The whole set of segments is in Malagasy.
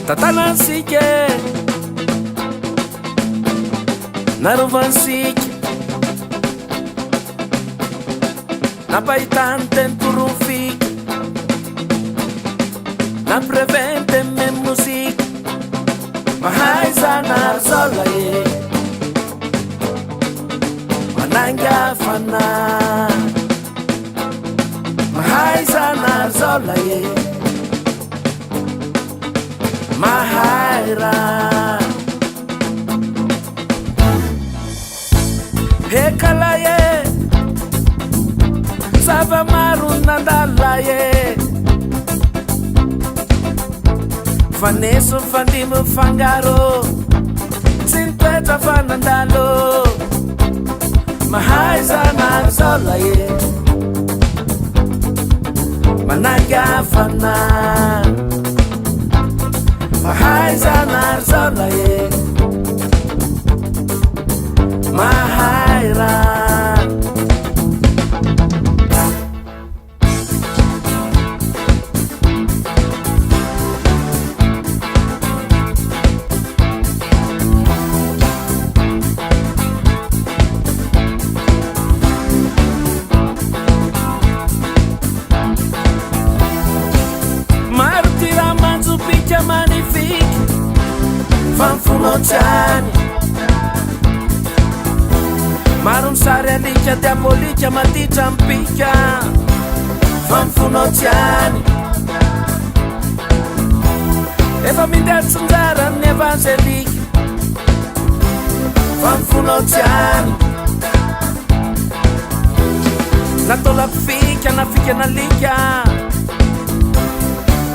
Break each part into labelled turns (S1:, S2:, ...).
S1: tatanansika narovansika napahitany teny torofika naprevente me mozika mahay zanary zola e manangafana mahay zanary zola e mahay raha hekala e zava-maro nandala e faneso fandimo fangaro tsy nitoetra fa nandalo mahay zanary zola e manangafana mahay zanary zola e mahay raha magnifique fanfonociany maro misary alika diabolika matitra mpika fanfonociany efa mindetsinjara ny evangelika fanfonociany natolapifika nafika nalika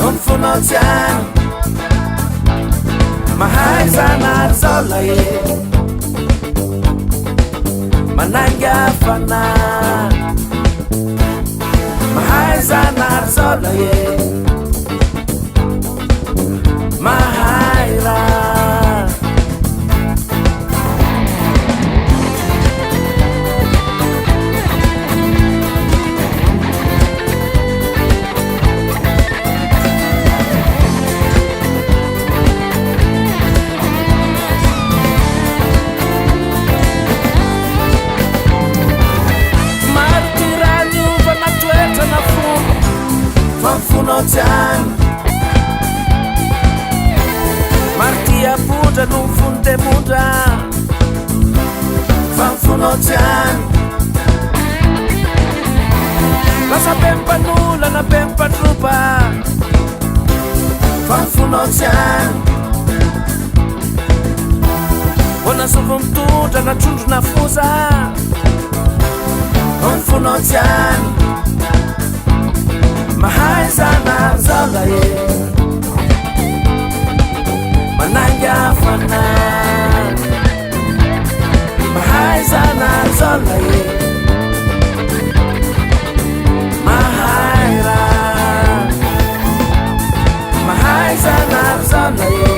S1: fanfonociany mahay zanary zola e manangafana mahay zanary zola e mahay raha fanfonociany martia pundra no funde mundra fanfonociany lasa bempanula na bempatrupa fanfonociany ona sovomtundra na trondro na foza fanfonociany mahay zanary zola e manangafana mahay zanary zola e mahay raha mahay zanary zola e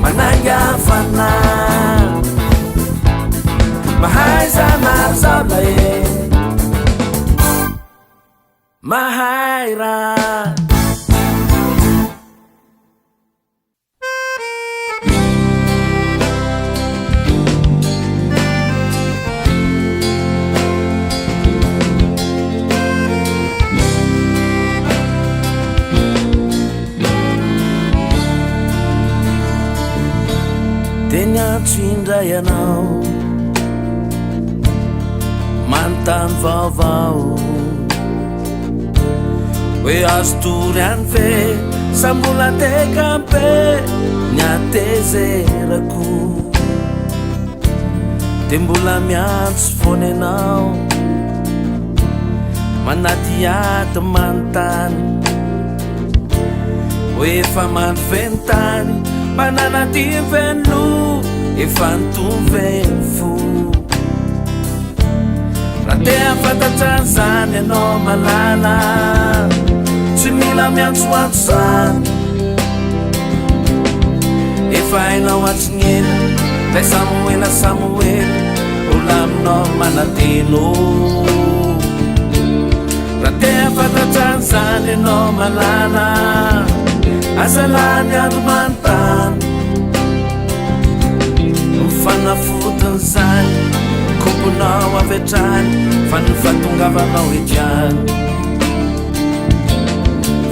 S1: manangafana mahay zanary zola e mahay raha teny antso indray ianao manontany vaovao hoe azo tory any ve sambola tekampe ny atezerako de mbola miantso foana anao manaty ato manontany hoe efa manofentany mananaty venlo efa nitoveny fo raha te afantatrany zany anao malala tsy mila miantsoantso zany efa hainao antsinela lay samoela samoela ola aminao manateno raha te afantatrany zany anao malala azalany andromantany mifanafotony zany komponao avetrany fa ny fatongavanao etrany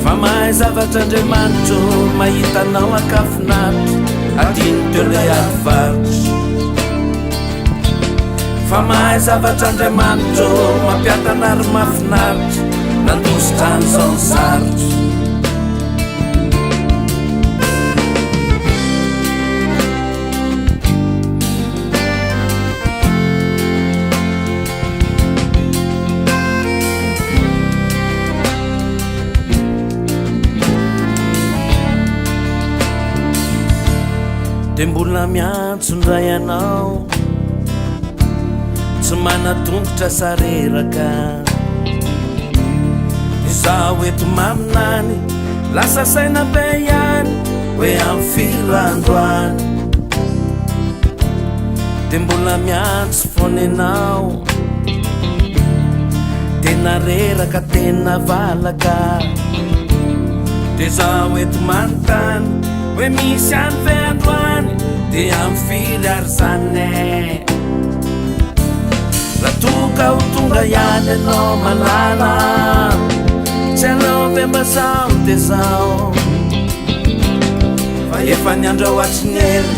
S1: fa mahay zavatr'Andriamanitro mahitanao akafinatro adiny teo lay adivarotro fa mahay zavatr'Andriamanitro mampiatana ary mafinaritra nandositrany zao sarotro de mbola miantsondray anao tsy manatongotra sareraka izaho eto maminany lasa saina be ihany hoe amin'ny firandroany de mbola miantso foana anao tena reraka tena valaka de zaho eto manontany hoe misy any fe androany de amin'ny firy ary zane raha toka ho tonga ihany anao malala tsy anao ve mba zao de zao fa efa ny andro atriny ely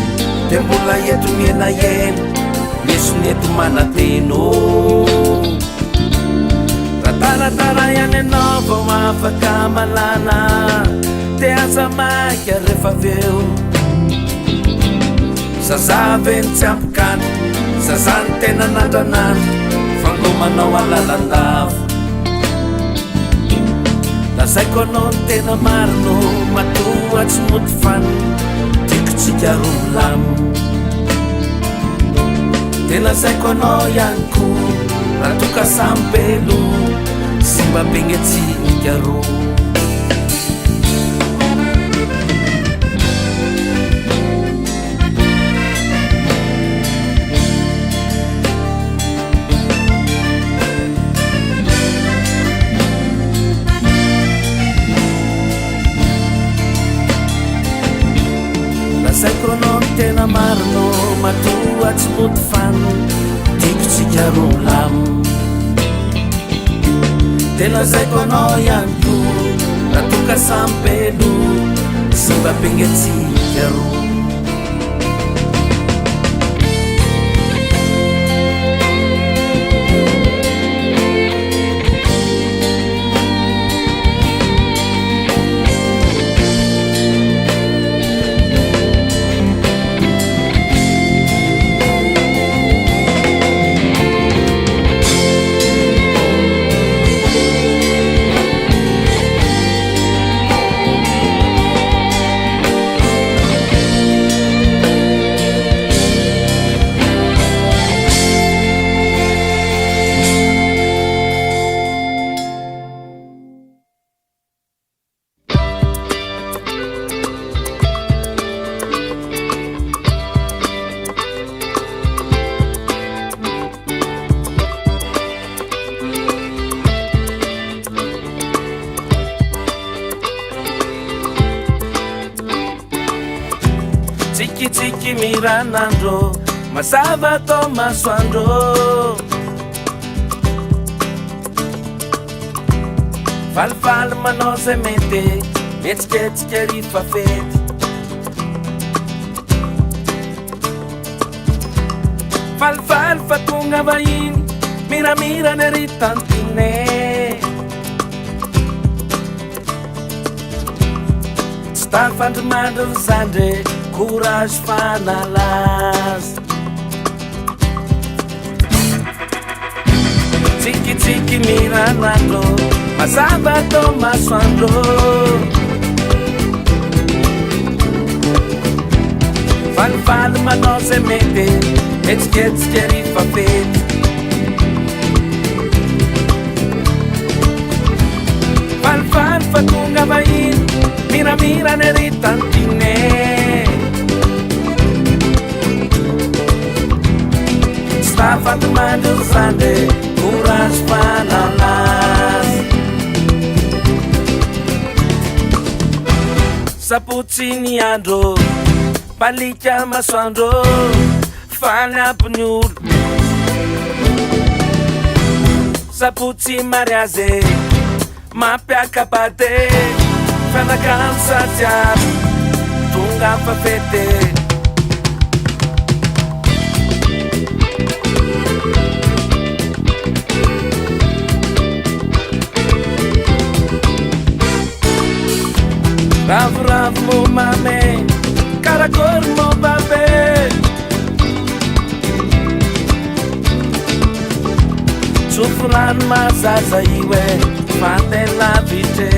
S1: de mbola eto miena eny mesony eto manateno raha taratara ihany anao vao afaka malala de aza maika rehefa aveo zazaveny tsy ampikany zazany tena nandranany fangomanao alalandavo lazaiko anao ny tena marino matoa tsy mody fany tikotsika romolamo de lazaiko anao ihany ko raha toka sambelo sy mba begnetsinika ro lazaiko anao ny tena marino matoa tsy mody fany tikotsika romolamo de lazaiko anao ihany ko raha toka sambelo sy mba begnetsinika ro tsikitsiky miranandro mazava atao masoandro falifaly manao zay mety etsiketsika rifa fety falifaly fa tonga vahiny miramira ny ry tantine tsy tafandrimandry ry zandre courage fanalaza tsikitsiky miranandro mazava atao masoandro falifaly manao zay mety etsiketsika rifa fety falifaly fa tonga vahiny miramira ny ry tantine stafandrimandry ry zandre courage fanalaza Saputsy ny andro palika masoandro faly ampy ny olo saputsy mariazy mampiakabady fanakamy sajiary tonga fafety ravoravo mo mame karakory mo babe sofrano mazaza iwe mandeha lavitra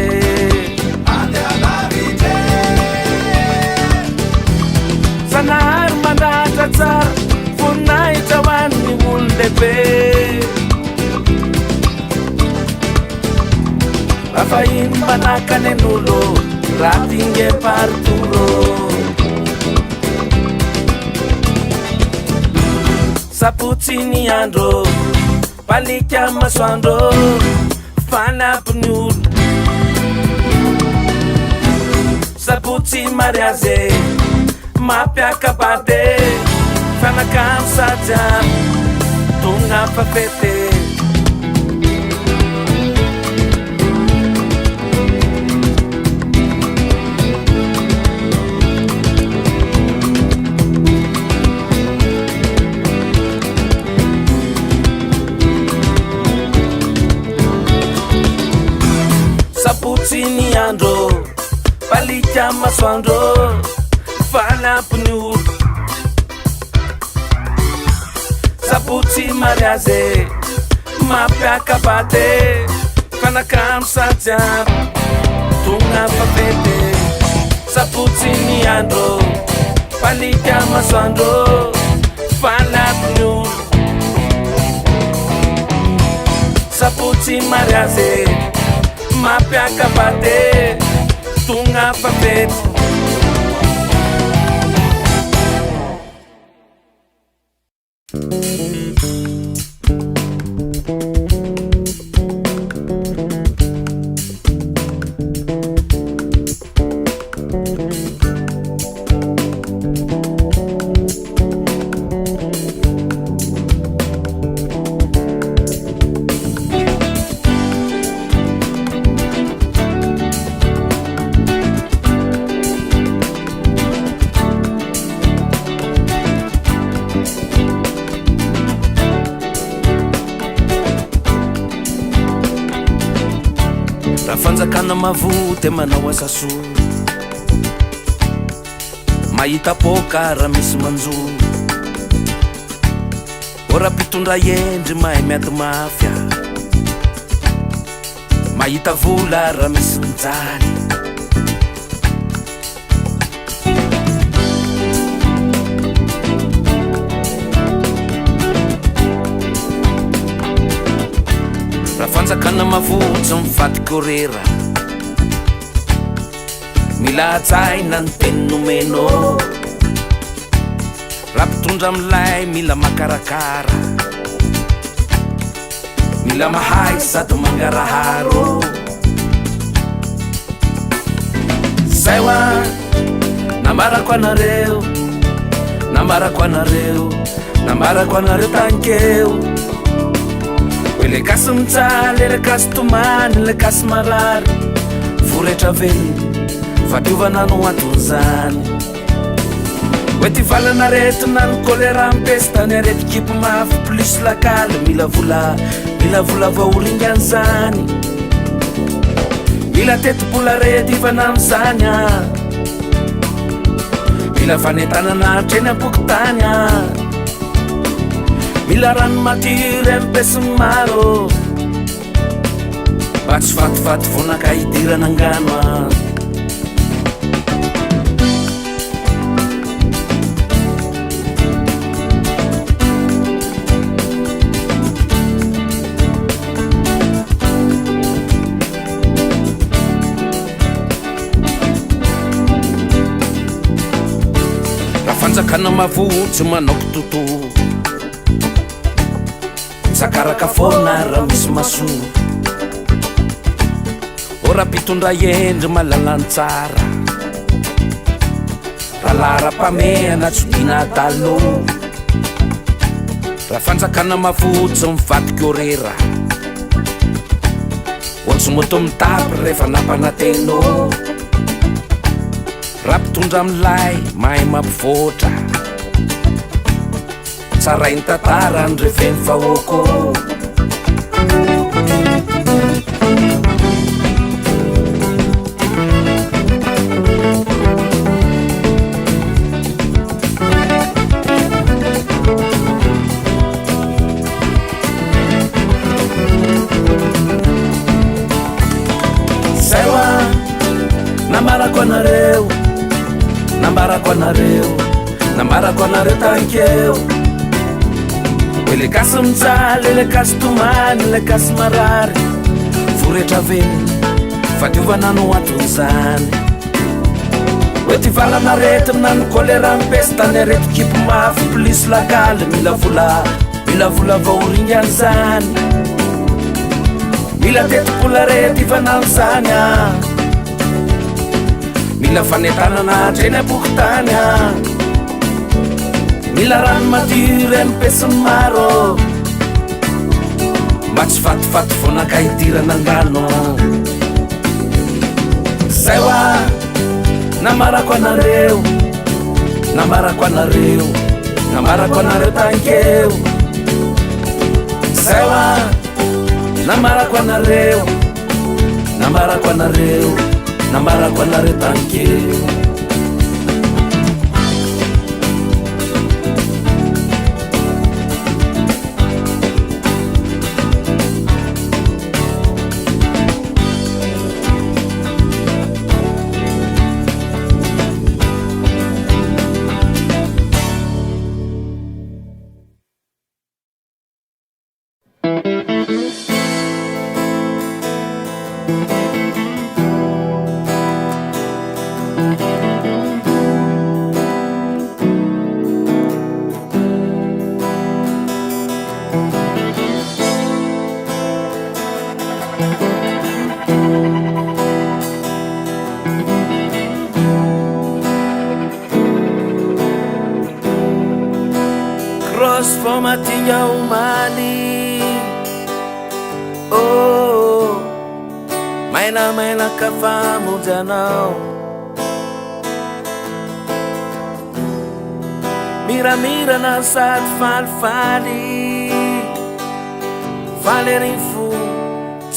S1: sanahary mandahatra tsara voninahitra ho an'ny olo-lehibe rafa iny manakany an'olo raha tinge parturo saputsy ny andro palika masoandro faly ampy ny olo saputsy mariazy mampiakabady fanakamy sajiary tonga fafety saputsy ny andro palika masoandro faly ampy ny olo saputsy mariazy mampiakabady fanakamy sajiary tonga fafety saputsy ny andro palika masoandro faly ampy ny olo saputsy mariazy mampiakabady tonga fafety fanjakana mavoty manao asa soa mahita poka raha misy manjo ora mpitondra endry mahay miady mafia mahita vola raha misy njany raha fanjakana mavotsy mifaty korera mila atsaina ny teny nomeno raha mpitondra amilay mila makarakara mila mahay sady mangaraharo zay hoa nambarako anareo nambarako anareo nambarako anareo tankeo le kasy mitsaly le kasy tomany le kasy marary voretra velony fatiovana no aton'izany hoe ty valana retina ny kolera mpesta ny aretikipy mafy plus lakaly mila vola vaoringan'izany mila tetibola rety ivana am'izany mila fanentanana treny ampokotany mila rano matiry ampesyny maro mba tsy fatifaty vonaka hidirana angano raha fanjakana mavotsy manao tontolo sakaraka fona raha misy masoa ora mpitondra endry malalany tsara talara-pamehana tsodina taloha raha fanjakana mafotsy mivadiky orera onsimoto mitapy rehefa nampanateno raha mpitondra amilay mahay mampivoatra tsarainy tantara ndrefeny vahoako nambarako anareo tankeo ele kasy mijaly ele kasy tomany ele kasy marary voretra veny fadiovanano aton'izany hoe ty valanarety minano kolera mipesy tany arety kipo mafy plisy lakaly mila vola vaoringany zany mila tetipola rety ivanano zany a mila fanetanana treny aboky tany a mila rano madyre mipesiny maro mba tsy fatifaty vonakaidirana angano zay oa namarako anareo tankeo zay oa namarako anareo tankeo Matinha umani oh maina kafamo janao mira na sat falfali valerin fu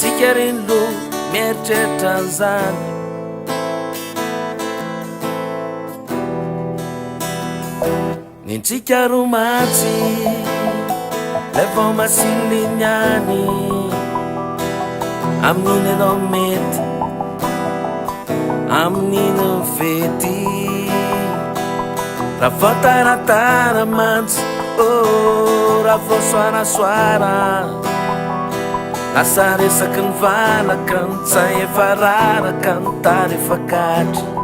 S1: sikerin lu merche tanzani nintsika romatsy levao masilignany amin'iny anao mety amin'iny fety raha vao taratara mantsy oh raha vao soarasoara lasa resaky ny valaka ny tsay efa raraka ny tary efa katry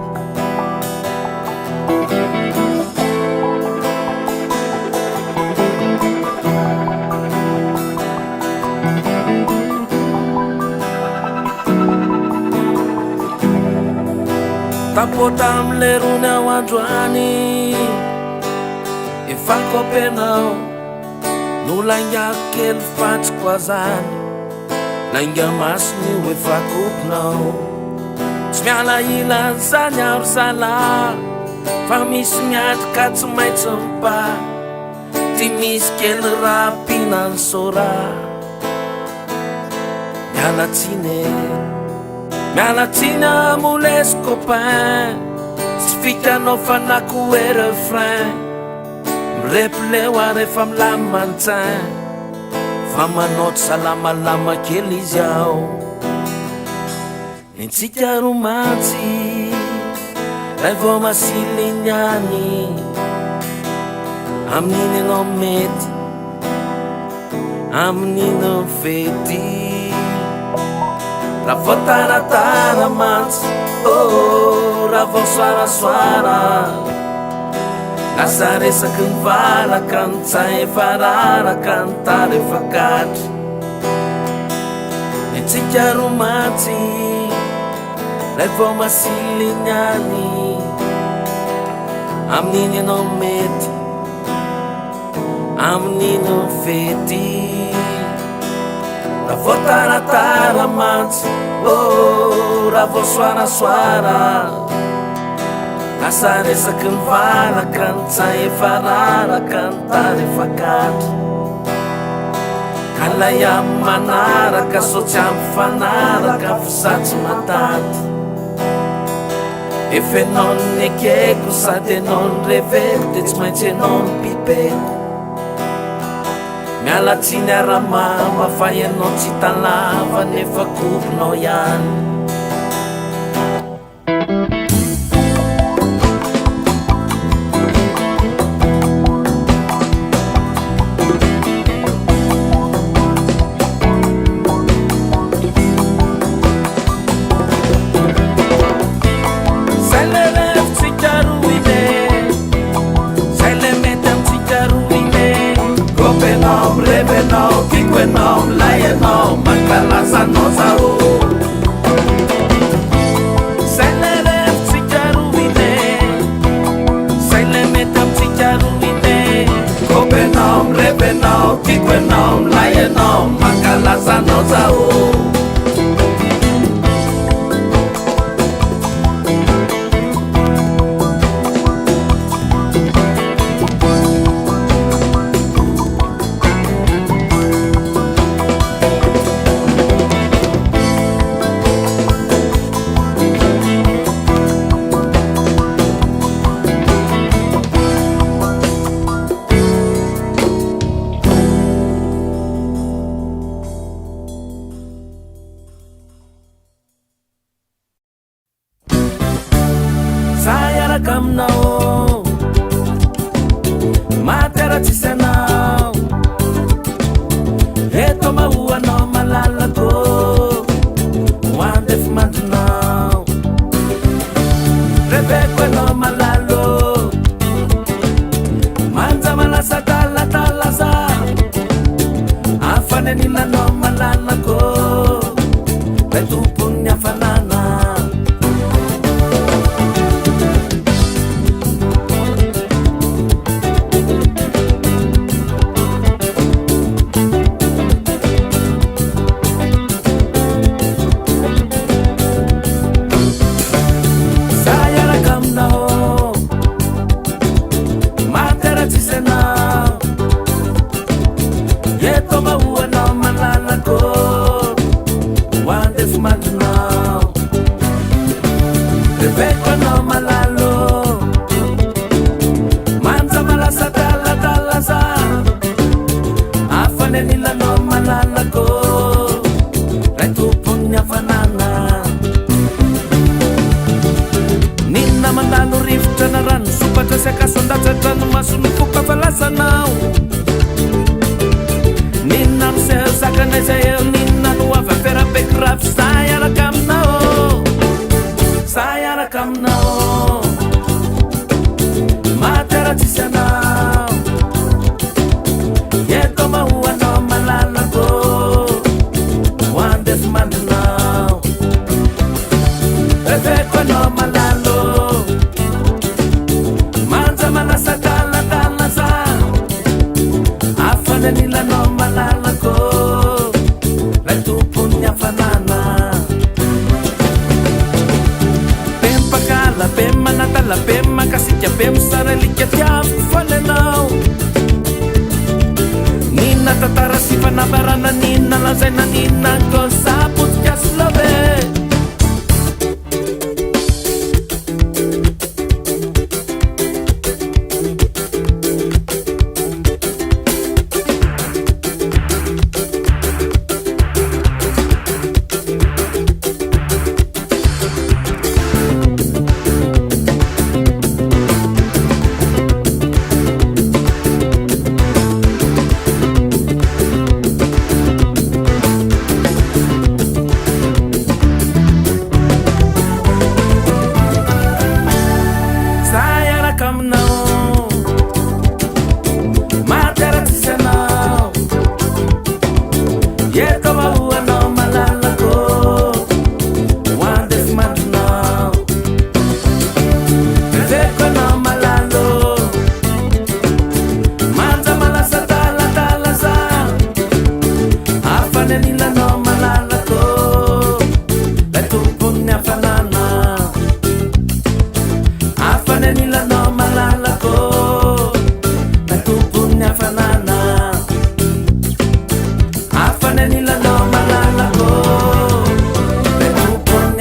S1: tapota amle rony ao androany efa kopenao no laingako kely fatsiko azany lainga masony ho efa koponao tsy miala ilany zany aro zala fa misy miatrika tsy maintsy mipa ty misy kely raha pinany sora miala tsiny amoles copain tsy fitanao fanako hoe refrain mirepileo a rehefa milamy mantsain fa manao tsy salamalama kely izy ao nintsika romansy ray vao masilignany amin'iny anao mety amin'iny fety raha vao taratara mantsy oh raha vao soarasoara lasa resaky ny valaka ny tsay efa raraka ny tary efa katry nintsika romansy ray vao masilignany amin'iny anao mety amin'ino fety raha vao taratara mantsy raha vao soarasoara lasa resaky ny varaka ny tsay efa raraka ny tary efa katro kalay amin'ny manaraka so tsy amin'ny fanaraka fisatsy mataty efa enao ny ekeko sady enao ny reveko de tsy maintsy enao ny pipeko mialatsiny aramama fa enao tsy talava nefa kopinao ihany Laianao mankalazanao zao zay le refotsika roine zay le mety amitsika roine kobenao mirebenao tiako enao milaianao mankalazanao zao Aminao materatsisy anao eto mahoanao malalako hoandefy mandronao reveko anao malalo manja malasa talatalaza afanenilanao malalako re tompony afanana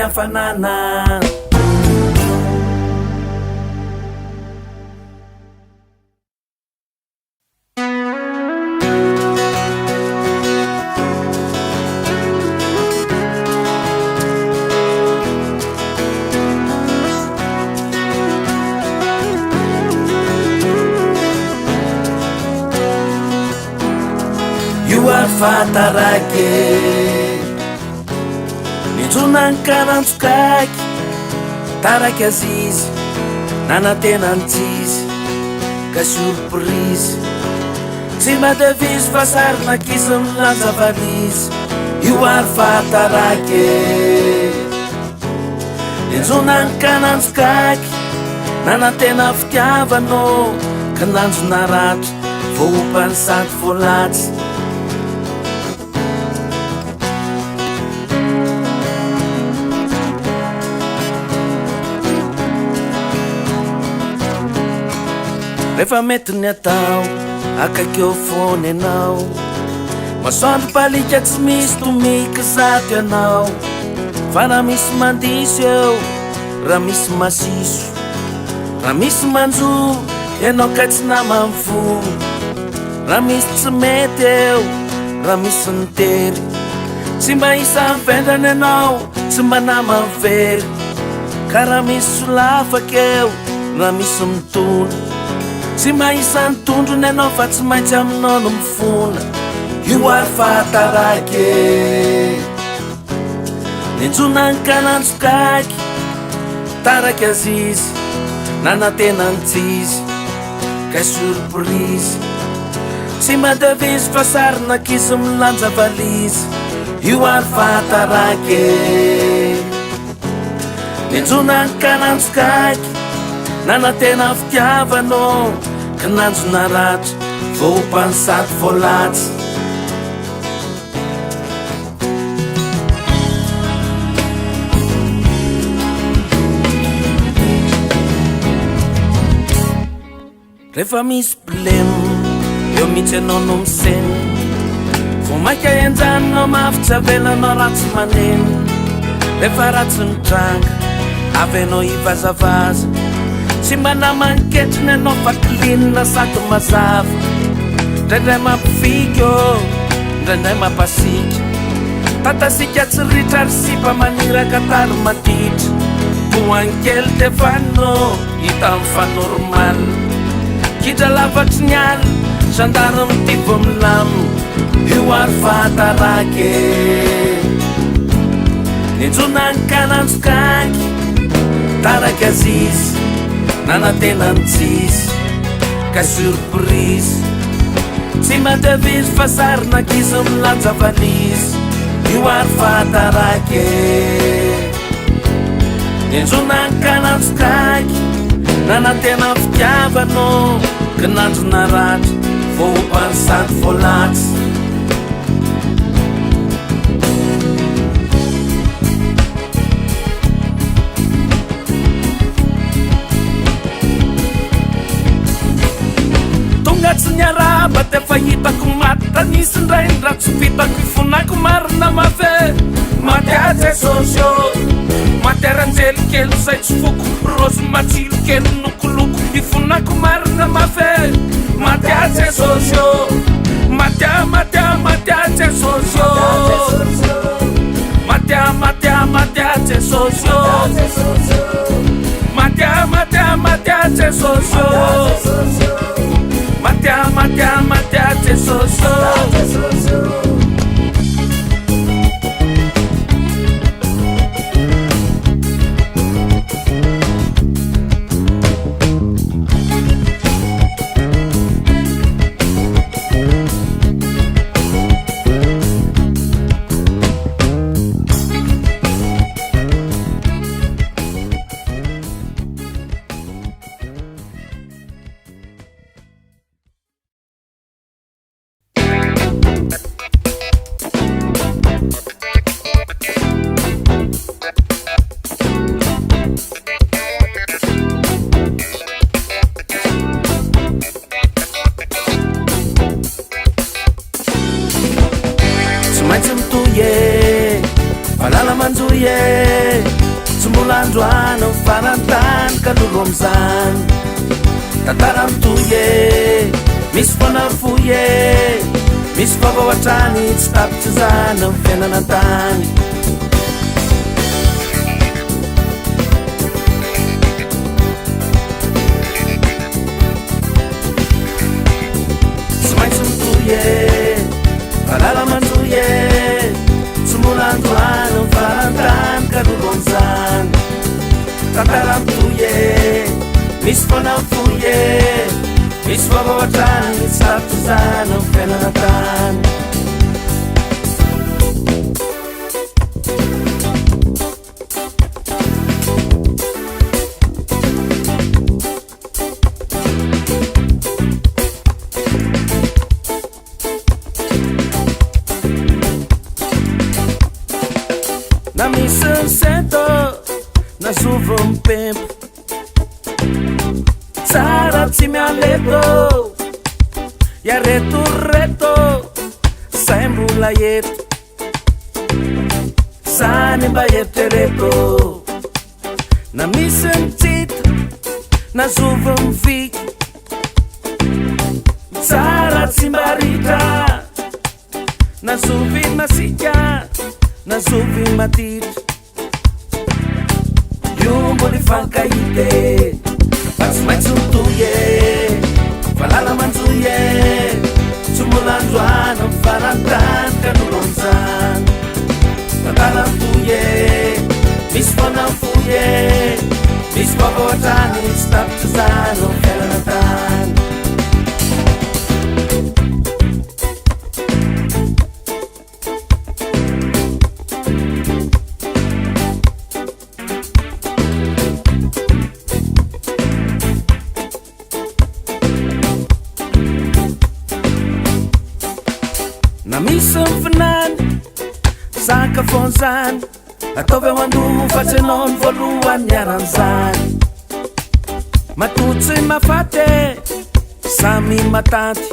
S1: hafanana. Fatarake nijunany karantsokaiky taraky azizy nanatenantsizy ka surprise tsy madevizy fa sarinakisy milanja valizy io ary fatarake nijunany karantsokaiky nanatena fitiavanao ka nanjona rato voopany sady voalatsy. Rehefa mety ny atao akaikeo foana ianao masoandro palika tsy misy tomiky zato ianao fa raha misy mandisy eo raha misy masiso raha misy manjo ianao ka tsy namamfo raha misy tsy mety eo raha misy nitery tsy mba isanvendrana ianao tsy mba namamvery ka raha misy solafakeo raha misy mitona tsy mahisany tondrony ianao fa tsy maintsy aminao no mifona io ary fatarake ninjonany kanantsokaiky taraky azizy nanatenantsizy ka surprise tsy madevizy fa sarinakisy milanja valizy io ary fatarake ninjonany kanantsokaiky nanatena fitiavanao ka nanjona rato voopany sady voalatsy. Rehefa misy problème eo mihitsy ianao no miseny vo maika enjanonao mafitsy avelanao ratsy maneny rehefa ratsy nitranga avy anao ivazavaza tsy mana manketriny ianao fa kilinina sady mazava ndraindray mampifiky ô ndraindray mampasika tatasika tsy ritra ary sipa maniraka tary matitra boankely tefanao hita amin'ny fa normal kidra lavatry ny ala sandary mitivo milamo io ary fatarake ninjonany kanantsokaiky taraky azizy nanatenantsizy ka surprise tsy madevizy fa sarinakisy milanja valizy io ary fatarake ninjonany kanantsokaiky nanatena fitiavanao ka nanjona rato voopany sady voalatsy. Tsy niaraba te fa hitako maty tanisy ndraindra tsy vitako ifonako marina mafe matiatsy sosio matiaranjely kely zay tsy foko rosy matsilo kely nokoloko ifonako marina mafe matiatsy sosio matiatsy sosio matiatsy sosio matiatsy sosio matiatsy sosio. Falala manzuye Tsimbolandroano farantany kalolo amizany tantara mitoye misy fonafoye misy vaovao hatrany tsy tapitry zany amin'ny fiainana tany tsy maintsy mitoye valala mandoye Tsimbolandroano farantany kalolo amizany tantara mitoye misy fonafoye misy vaovao hatrany tsy tapitry zany amin'ny fiainana tany na misy ny sento na zovo mipempo tsara tsy mialeto iaretoreto say mbola eto zany mba eritrereto na misy ny tsita na zovo mivika tsara tsy mba ritra na zovy masika na zovy matitra io mbola ifankahite fa tsy maintsy mitoye valala manjoye Tsimbolandroano farantany kalolo amizany tantara mitoye misy fonafoye misy vaovao hatrany tsy tapitry zany amin'ny fiainana tany na misy mifinany zaka fonzany ataovy ao andoho fa tsy anao ny voalohany miaran'izany matotsy mafate samy matanty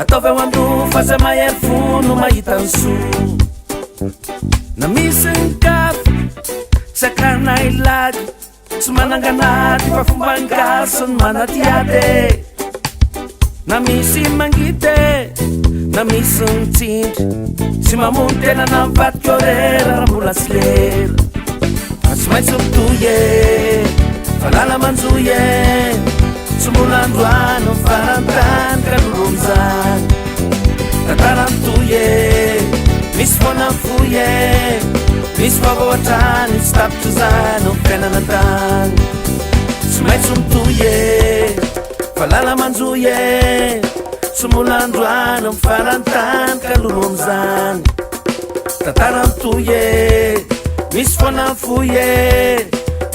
S1: ataovy ao andoho fa zay mahery fono mahita ny soa na misy ny kafy tsy akarina ilagy tsy mananganady fa fomba ngasy ny manatiady na misy mangite na misy ny tsindry sy mamono tena na mivadiky orera raha mbola tsy lera fa tsy maintsy mitoye valala manjoye Tsimbolandroano farantany kalolo amizany tantara mitoye misy fonafoye misy vaovao hatrany tsy tapitry zany amin'ny fiainana tany tsy maintsy mitoye valala manjoye Tsimbolandroano farantany kalolo amizany tantara mitoye misy fonafoye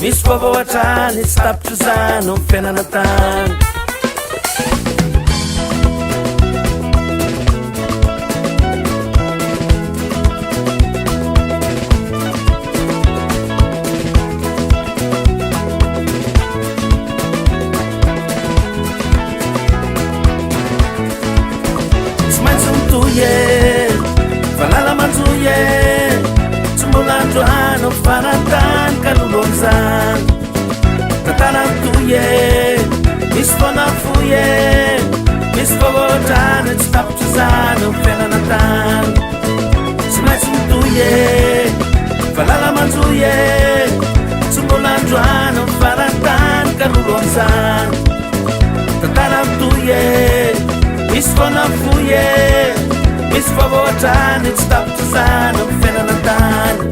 S1: misy vaovao hatrany tsy tapitry zany amin'ny fiainana tany valala manjoye Tsimbolandroano farantany kalolo amizany tantara mitoye misy fonafoye misy vaovao hatrany tsy tapitry zany amin'ny fiainana tany tsy maintsy mitoye valala manjoye Tsimbolandroano farantany kalolo amizany tantara mitoye misy fonafoye misy vaovao hatrany tsy tapitry zany amin'ny fiainana tany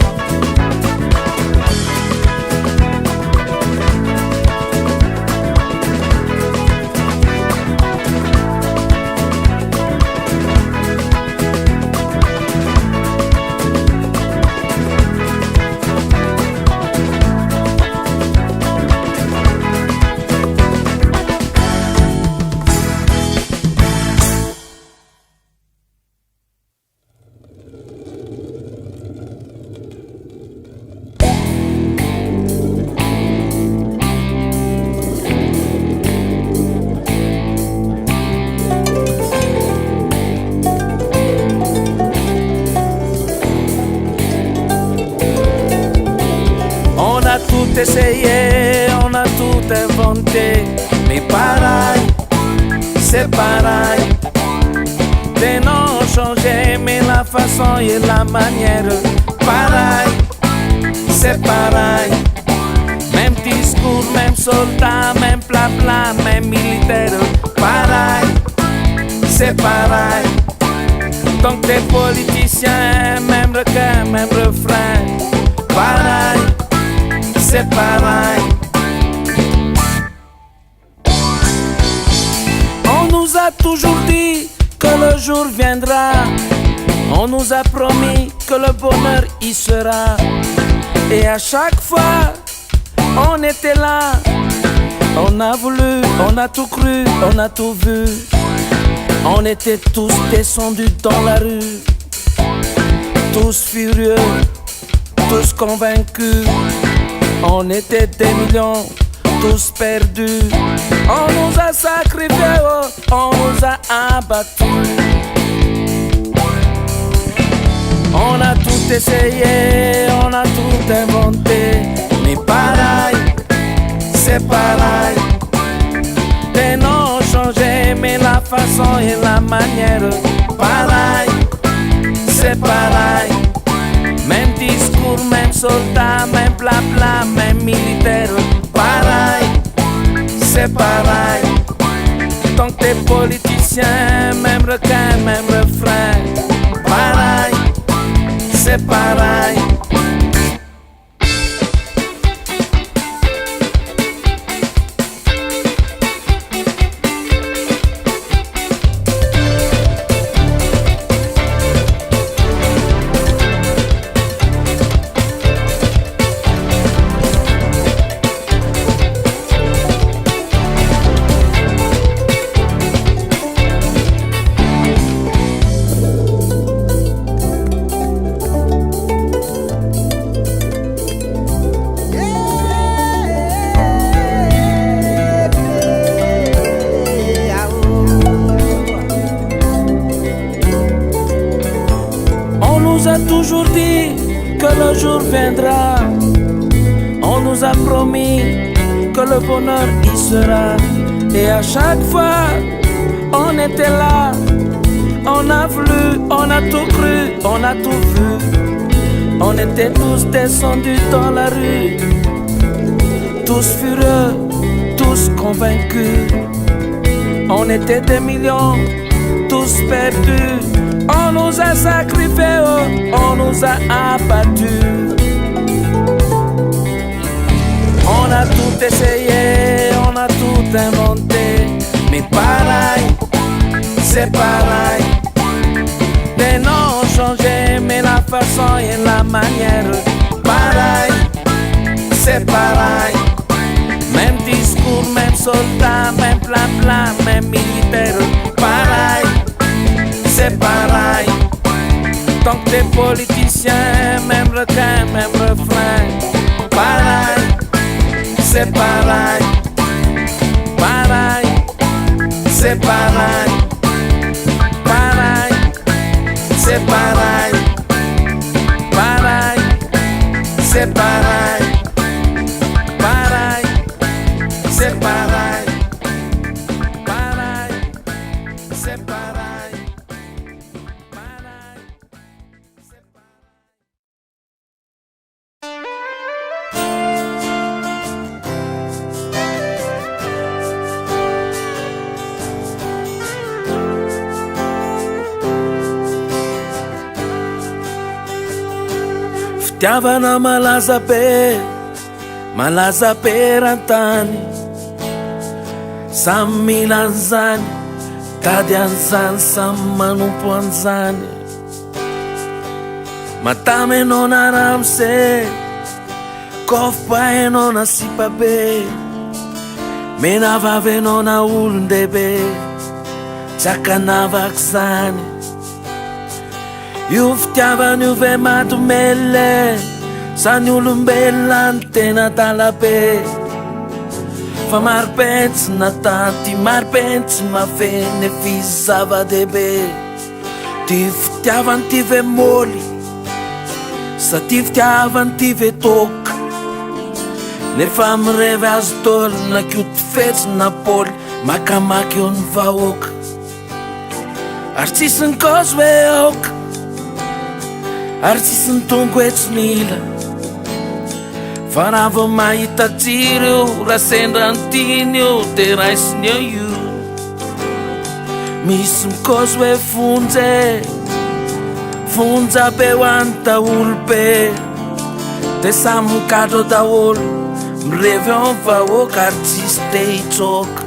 S1: essayé, on a tout inventé. Mais pareil, c'est pareil. Les noms ont changé, mais la façon et la manière, pareil, c'est pareil. Même discours, même soldat, même plat, même militaire, pareil, c'est pareil. Donc les politiciens, même requin, même refrain, pareil, c'est pareil. On nous a toujours dit que le jour viendra. On nous a promis que le bonheur y sera. Et à chaque fois, on était là. On a voulu, on a tout cru, on a tout vu. On était tous descendus dans la rue, tous furieux, tous convaincus. On était des millions, tous perdus. On nous a sacrifiés, oh, on nous a abattus. On a tout essayé, on a tout inventé. Mais pareil, c'est pareil. Les noms ont changé, mais la façon et la manière, pareil, c'est pareil. Même discours, même soldat, même plat, même militaire, pareil, c'est pareil. Donc t'es politicien, même requin, même refrain, pareil, c'est pareil. Toujours dit que le jour viendra. On nous a promis que le bonheur y sera. Et à chaque fois, on était là. On a voulu, on a tout cru, on a tout vu. On était tous descendus dans la rue, tous furieux, tous convaincus. On était des millions, tous perdus. On nous a sacrifiés, oh, on nous a abattus. On a tout essayé, on a tout inventé. Mais pareil, c'est pareil. Les noms ont changé, mais la façon et la manière, pareil, c'est pareil. Même discours, même soldat, même plat, même militaire, pareil, c'est pareil. Donc les politiciens, même requin, même refrain, pareil, c'est pareil. Pareil, c'est pareil. Pareil, c'est pareil. Pareil, c'est pareil. Pareil, c'est pareil. Pareil, c'est pareil. Fitiavana malaza be rantany. Samy mila an'izany, tady an'izany, samy manompo an'izany. Matamy anao na ramose, kofa anao na sipa be. Menavavy anao na olon-dehibe, tsy akanavako zany. Io fitiavana io ve matomele, sany olombelona ny tena talabe. Fa maro-pentsy natanty, maro-pentsy mafeny fisy zava-dehibe. Ty fitiavany ty ve moly, sa ty fitiavany ty ve toka. nefa mirevy azo tôly na kioty fetsy na pôly makamaky eo ny vahoaka ary tsisy ny kazo hoe aoka ary tsisy ny tongo hoe tsy mila fa raha vao mahita jiro eo raha sendra nytiny eo de raisiny eo io misy mikazo hoe fonja be ho any daholo be de samy mikadro daholo mirevy ao ny vahoaka ary tsisy te hitsoka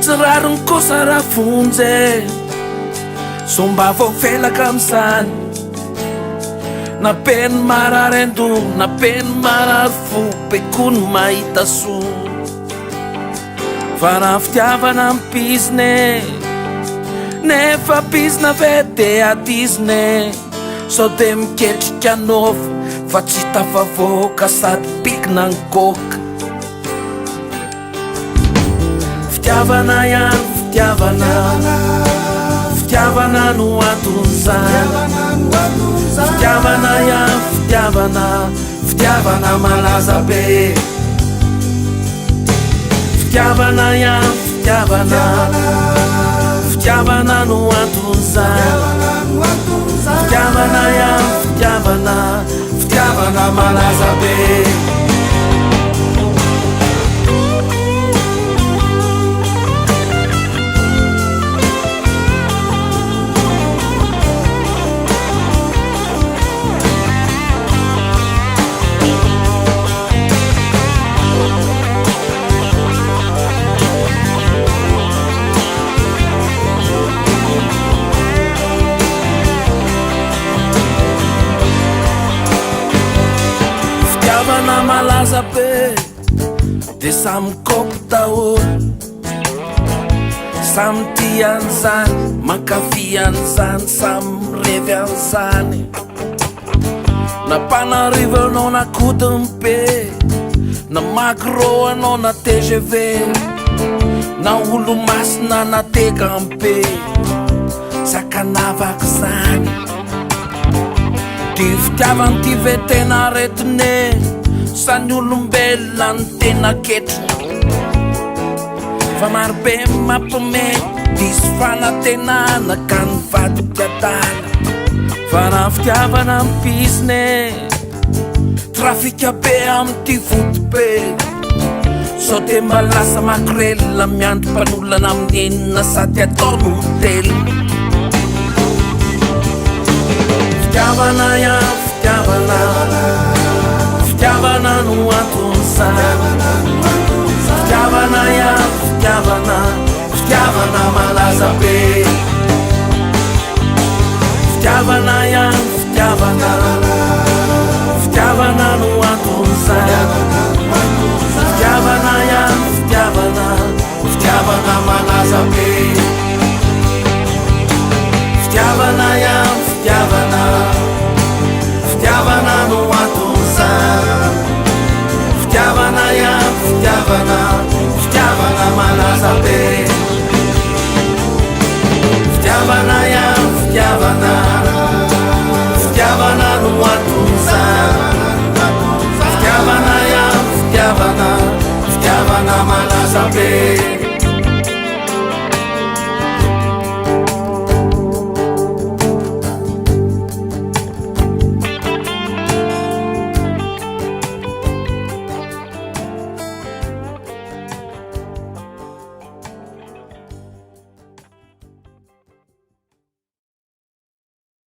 S1: tsy rariny kosa raha fonja somba vao felaka am'izany na peny marary ando na peny marary fo bekony mahita so fa raha fitiavana mipizine nefa pizina ve de atizine sao de miketrika anova fa tsy tafavoaka sady pikina ny goka fitiavana ihany fitiavana no aton'izany fitiavana ihany fitiavana malaza be fitiavana ihany fitiavana no aton'izany fitiavana ihany fitiavana malaza be malaza be de samy kopy daholo samy tia an'izany mankafy an'izany samy mirevy an'izany na mpanarivo anao na kodiny be na macro anao na TGV na olo masina na tegambe sakanavaka zany ty fitiavany ty ve tena aretine sany olombelona ny tena ketrona fa marobe mampime disy fanatenana ka ny vadikadala fa raha fitiavana mipizine trafika be am'ty voty be sao de mba lasa makrela miandro mpanolana amin'inona sady ataony hotely fitiavana ihany fitiavana no aton'izany fitiavana ihany fitiavana malaza be fitiavana ihany fitiavana no aton'izany fitiavana ihany fitiavana malaza be fitiavana ihany fitiavana no aton'izany fitiavana ihany fitiavana malaza be fitiavana ihany fitiavana no aton'izany fitiavana ihany fitiavana malaza be